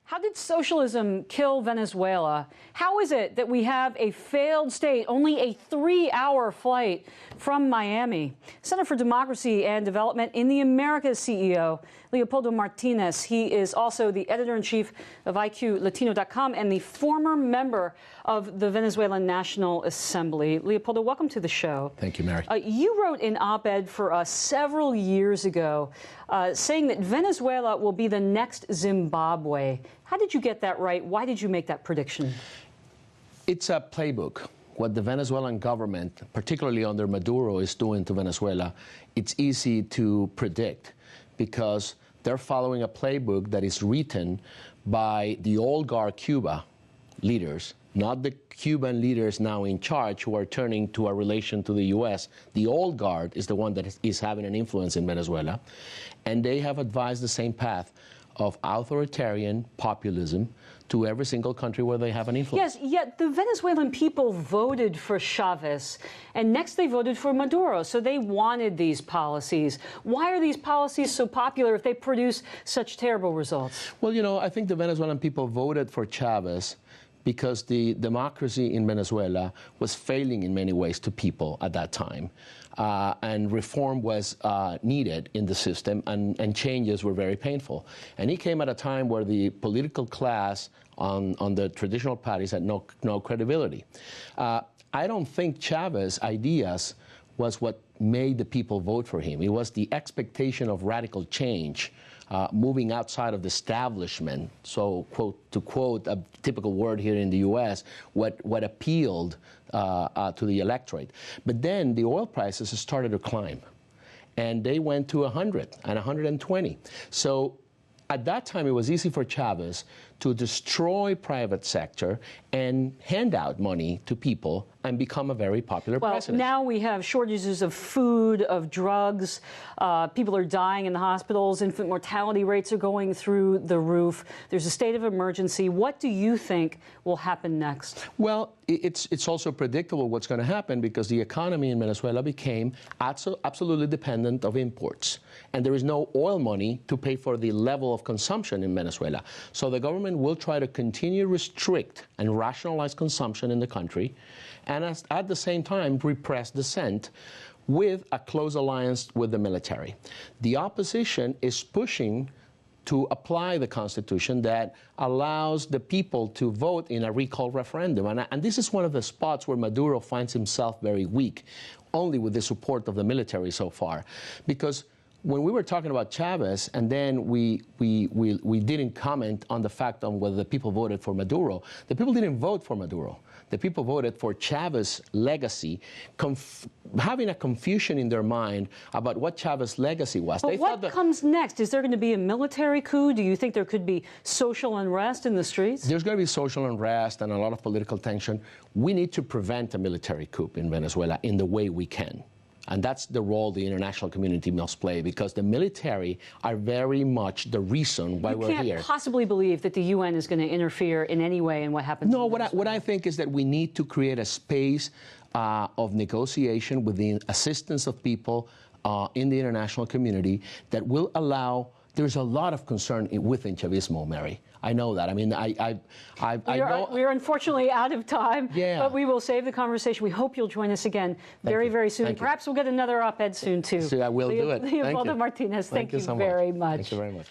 How did socialism kill Venezuela? How is it that we have a failed state, only a 3-hour flight from Miami? Center for Democracy and Development in the Americas CEO Leopoldo Martinez. He is also the editor-in-chief of IQLatino.com and the former member of the Venezuelan National Assembly. Leopoldo, welcome to the show. Thank you, Mary. You wrote an op-ed for us several years ago saying that Venezuela will be the next Zimbabwe. How did you get that right? Why did you make that prediction? It's a playbook. What the Venezuelan government, particularly under Maduro, is doing to Venezuela, it's easy to predict because they're following a playbook that is written by the old guard Cuba leaders, not the Cuban leaders now in charge who are turning to a relation to the U.S. The old guard is the one that is having an influence in Venezuela, and they have advised the same path of authoritarian populism to every single country where they have an influence. Yes, yet the Venezuelan people voted for Chavez, and next they voted for Maduro, so they wanted these policies. Why are these policies so popular if they produce such terrible results? Well, you know, I think the Venezuelan people voted for Chavez because the democracy in Venezuela was failing in many ways to people at that time. And reform was needed in the system, and changes were very painful. And he came at a time where the political class on the traditional parties had no credibility. I don't think Chavez's ideas was what made the people vote for him. It was the expectation of radical change, moving outside of the establishment. So, to quote a typical word here in the U.S., what appealed to the electorate. But then the oil prices started to climb, and they went to 100 and 120. So at that time, it was easy for Chavez to destroy private sector and hand out money to people and become a very popular president. Well, now we have shortages of food, of drugs. People are dying in the hospitals. Infant mortality rates are going through the roof. There's a state of emergency. What do you think will happen next? Well, it's also predictable what's going to happen because the economy in Venezuela became absolutely dependent of imports. And there is no oil money to pay for the level of consumption in Venezuela. So the government will try to continue to restrict and rationalize consumption in the country, and at the same time repress dissent with a close alliance with the military. The opposition is pushing to apply the Constitution that allows the people to vote in a recall referendum. And this is one of the spots where Maduro finds himself very weak, only with the support of the military so far. Because when we were talking about Chavez, and then we didn't comment on the fact on whether the people voted for Maduro, the people didn't vote for Maduro. The people voted for Chavez's legacy, having a confusion in their mind about what Chavez's legacy was. But what comes next? Is there going to be a military coup? Do you think there could be social unrest in the streets? There's going to be social unrest and a lot of political tension. We need to prevent a military coup in Venezuela in the way we can. And that's the role the international community must play, because the military are very much the reason why we're here. You can't possibly believe that the UN is going to interfere in any way in what happens. No, what I think is that we need to create a space of negotiation with the assistance of people in the international community that will allow. There's a lot of concern within Chavismo, Mary. I know that. I mean, we're unfortunately out of time, but we will save the conversation. We hope you'll join us again very soon. Perhaps we'll get another op-ed soon, too. So I will do it. Leopoldo Martinez, thank you very much. Thank you very much.